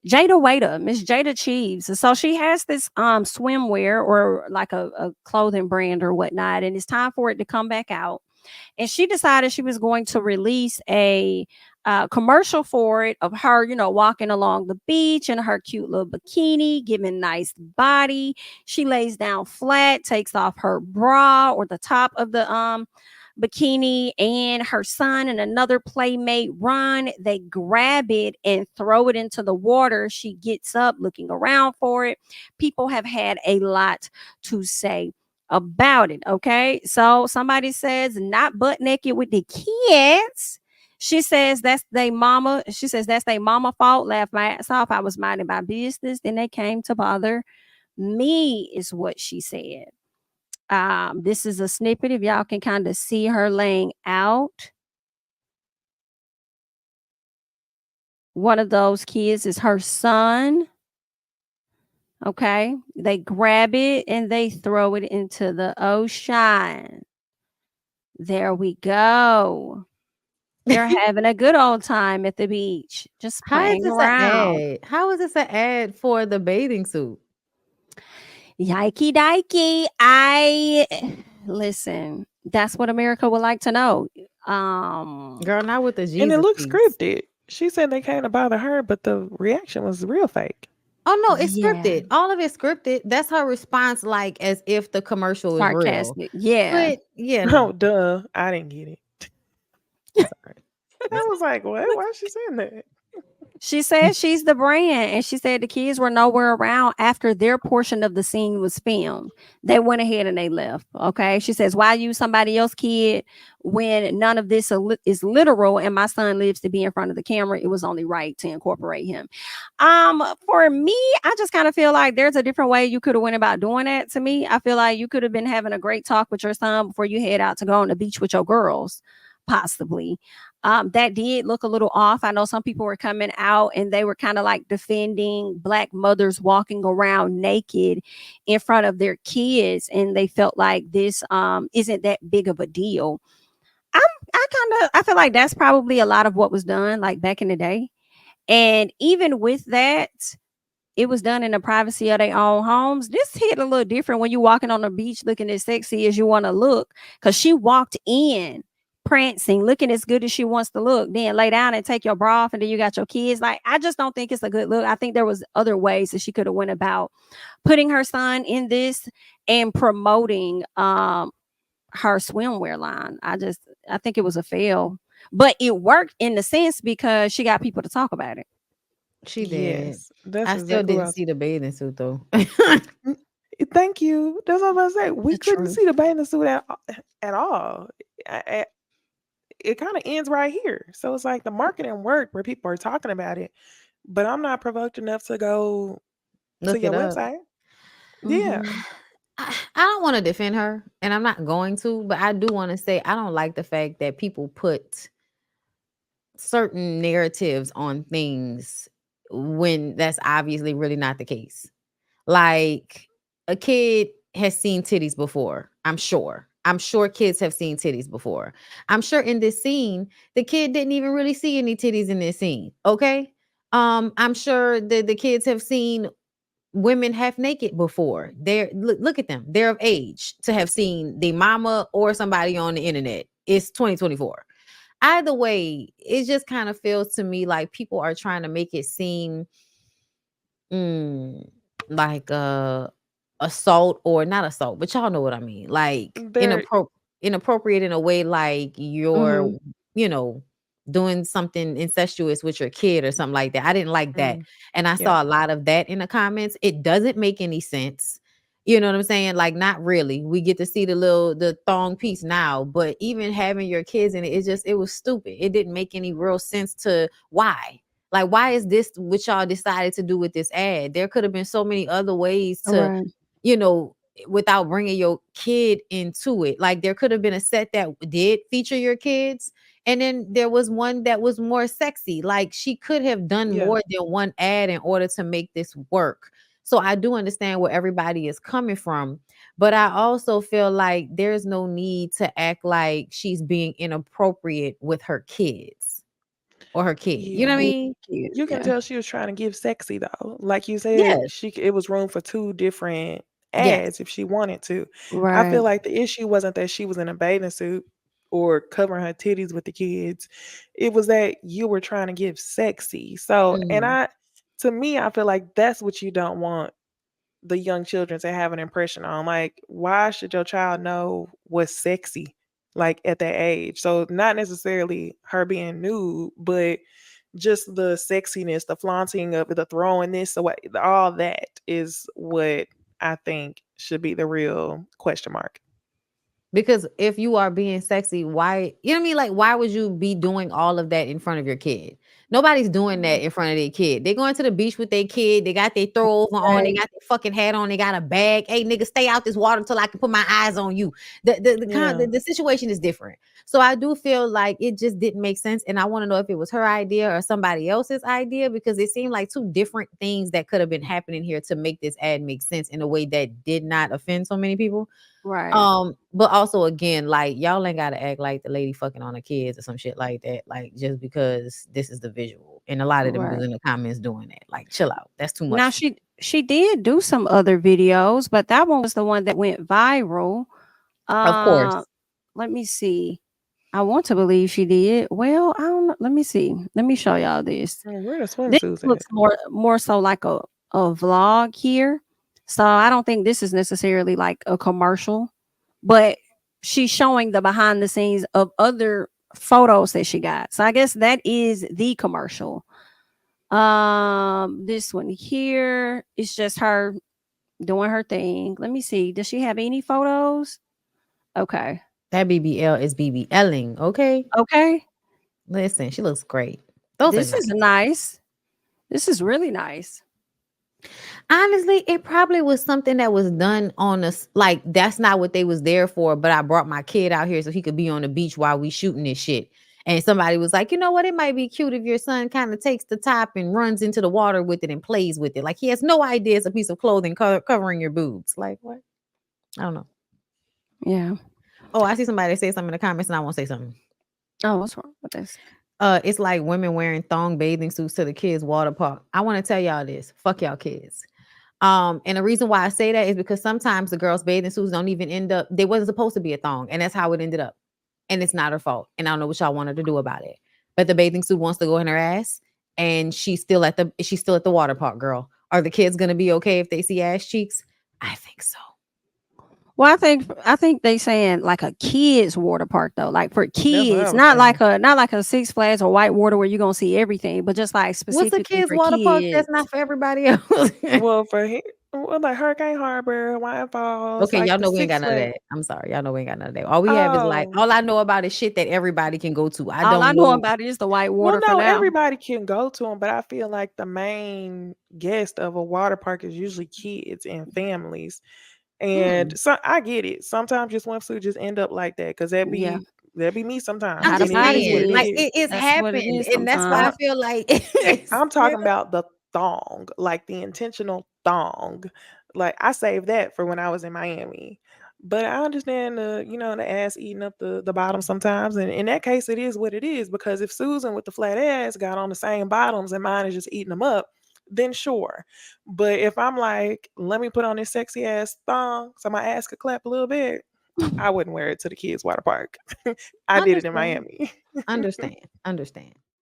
Miss Jayda Cheaves. So she has this swimwear or like a clothing brand or whatnot, and it's time for it to come back out. And she decided she was going to release a commercial for it of her, walking along the beach in her cute little bikini, giving nice body. She lays down flat, takes off her bra or the top of the bikini, and her son and another playmate run. They grab it and throw it into the water. She gets up looking around for it. People have had a lot to say about it. Okay. So somebody says not butt naked with the kids. She says that's they mama. She says that's their mama fault. Laugh my ass off. I was minding my business. Then they came to bother me, is what she said. This is a snippet. If y'all can kind of see her laying out. One of those kids is her son. Okay. They grab it and they throw it into the ocean. There we go. They're having a good old time at the beach, just How is playing this an around. ad? How is this an ad for the bathing suit? Yikey dikey. I listen. That's what America would like to know. Girl, not with the And it Jesus looks piece. scripted. She said they came to bother her, but the reaction was real fake. Oh no, it's Yeah, scripted. All of it's scripted. That's her response, like as if the commercial is real. sarcastic. Yeah. But yeah, Oh, no. duh. I didn't get it. It's all right. I It's was like, what? Why is she saying that? She said she's the brand, and she said the kids were nowhere around after their portion of the scene was filmed. They went ahead and they left. Okay. She says, why use somebody else's kid when none of this is literal and my son lives to be in front of the camera? It was only right to incorporate him. For me, I just kind of feel like there's a different way you could have went about doing that. To me, I feel like you could have been having a great talk with your son before you head out to go on the beach with your girls, possibly. That did look a little off. I know some people were coming out and they were kind of like defending black mothers walking around naked in front of their kids, and they felt like this isn't that big of a deal. I'm I feel like that's probably a lot of what was done like back in the day. And even with that, it was done in the privacy of their own homes. This hit a little different when you walking on the beach looking as sexy as you want to look. Cause she walked in prancing, looking as good as she wants to look, then lay down and take your bra off, and then you got your kids. Like, I just don't think it's a good look. I think there was other ways that she could have went about putting her son in this and promoting her swimwear line. I think it was a fail. But it worked in the sense because she got people to talk about it. she did. Yes, that's I still exactly what I didn't was. see the bathing suit though. Mm, Thank you. That's what I was about to say. We The couldn't truth. see the bathing suit at all. It kind of ends right here. So it's like the marketing worked where people are talking about it, but I'm not provoked enough to go to Look your it up. website. Yeah. Mm-hmm. I don't want to defend her, and I'm not going to, but I do want to say I don't like the fact that people put certain narratives on things when that's obviously really not the case. Like a kid has seen titties before, I'm sure. I'm sure kids have seen titties before. I'm sure in this scene, the kid didn't even really see any titties in this scene. Okay. I'm sure that the kids have seen women half naked before. They're look at them. They're of age to have seen the mama or somebody on the internet. It's 2024. Either way, it just kind of feels to me like people are trying to make it seem mm, like assault or not assault, but y'all know what I mean. Like There. inappropriate in a way like you're, Mm-hmm. you know, doing something incestuous with your kid or something like that. I didn't like that. Mm, And I yeah. saw a lot of that in the comments. It doesn't make any sense. You know what I'm saying? Like not really. We get to see the thong piece now, but even having your kids in it, it was stupid. It didn't make any real sense to why. Like, why is this what y'all decided to do with this ad? There could have been so many other ways All to, right. you know, without bringing your kid into it. Like, there could have been a set that did feature your kids, and then there was one that was more sexy. Like, she could have done Yeah. more than one ad in order to make this work. So I do understand where everybody is coming from, but I also feel like there's no need to act like she's being inappropriate with her kids or her kid. You know what I Yeah. mean? You can Yeah. tell she was trying to give sexy though. Like you said, Yes. it was room for two different Yes. ads if she wanted to. I Right. feel like the issue wasn't that she was in a bathing suit or covering her titties with the kids. It was that you were trying to give sexy. So, Mhm. to me, I feel like that's what you don't want the young children to have an impression on. Like, why should your child know what's sexy, like at that age? So, not necessarily her being nude, but just the sexiness, the flaunting of it, the throwing this away, all that is what I think should be the real question mark. Because if you are being sexy, why, you know what I mean? Like, why would you be doing all of that in front of your kid? Nobody's doing that in front of their kid. They going to the beach with their kid. They got their throw over on. They Right. got their fucking hat on. They got a bag. Hey, nigga, stay out this water until I can put my eyes on you. Yeah. The situation is different. So I do feel like it just didn't make sense. And I want to know if it was her idea or somebody else's idea, because it seemed like two different things that could have been happening here to make this ad make sense in a way that did not offend so many people. Right. But also again, like, y'all ain't gotta act like the lady fucking on her kids or some shit like that, like, just because this is the visual. And a lot of them was Right. in the comments doing that. Like, chill out. That's too much Now for me. she did do some other videos, but that one was the one that went viral. Of Uh, course. let me see. I want to believe she did. Well, I don't know. Let me see. Let me show y'all this. Where the This swimsuits at? looks more so like a vlog here. So I don't think this is necessarily like a commercial, but she's showing the behind the scenes of other photos that she got. So I guess that is the commercial. This one here is just her doing her thing. Let me see. Does she have any photos? Okay. That BBL is BBLing, okay? Okay. Listen, she looks great. Those are This nice. is nice. This is really nice. Honestly, it probably was something that was done on us. Like, that's not what they was there for. But I brought my kid out here so he could be on the beach while we shooting this shit. And somebody was like, you know what? It might be cute if your son kind of takes the top and runs into the water with it and plays with it. Like, he has no idea it's a piece of clothing covering your boobs. Like, what? I don't know. Yeah. Oh, I see somebody say something in the comments, and I want to say something. Oh, what's wrong with this? It's like women wearing thong bathing suits to the kids' water park. I want to tell y'all this. Fuck y'all kids. And the reason why I say that is because sometimes the girls' bathing suits don't even end up, they wasn't supposed to be a thong, and that's how it ended up. And it's not her fault. And I don't know what y'all want her to do about it. But the bathing suit wants to go in her ass, and she's still at the water park, girl. Are the kids gonna be okay if they see ass cheeks? I think so. Well, I think they saying like a kids water park though, like for That's what I kids, was not like a Six Flags or White Water where you're gonna see everything, but just like What's a specifically kids' for water park kids. that's not for everybody else? Well, like Hurricane Harbor, Wine Falls, Okay, like y'all the know we ain't Six got none of Flags. that. I'm sorry. Y'all know we ain't got none of that. All we have is like, Oh, all I know about is shit that everybody can go to. I All I don't know know. about is the White well, Water for no, now. everybody can go to them, but I feel like the main guest of a water park is usually kids and families. And Hmm. so I get it. Sometimes your swimsuit just end up like that because Yeah, that be me sometimes, I'm how the and just it is body what saying, it like, is. is. it's That's what it happened. is And that's why I sometimes. feel like it's, I'm talking about the thong, like the intentional thong. Like I saved that for when I was in Miami. But I understand the ass eating up the bottom sometimes. And in that case, it is what it is. Because if Susan with the flat ass got on the same bottoms and mine is just eating them up, then sure. But if I'm like, let me put on this sexy ass thong so my ass could clap a little bit, I wouldn't wear it to the kids' water park. I did it in understand, Miami. understand.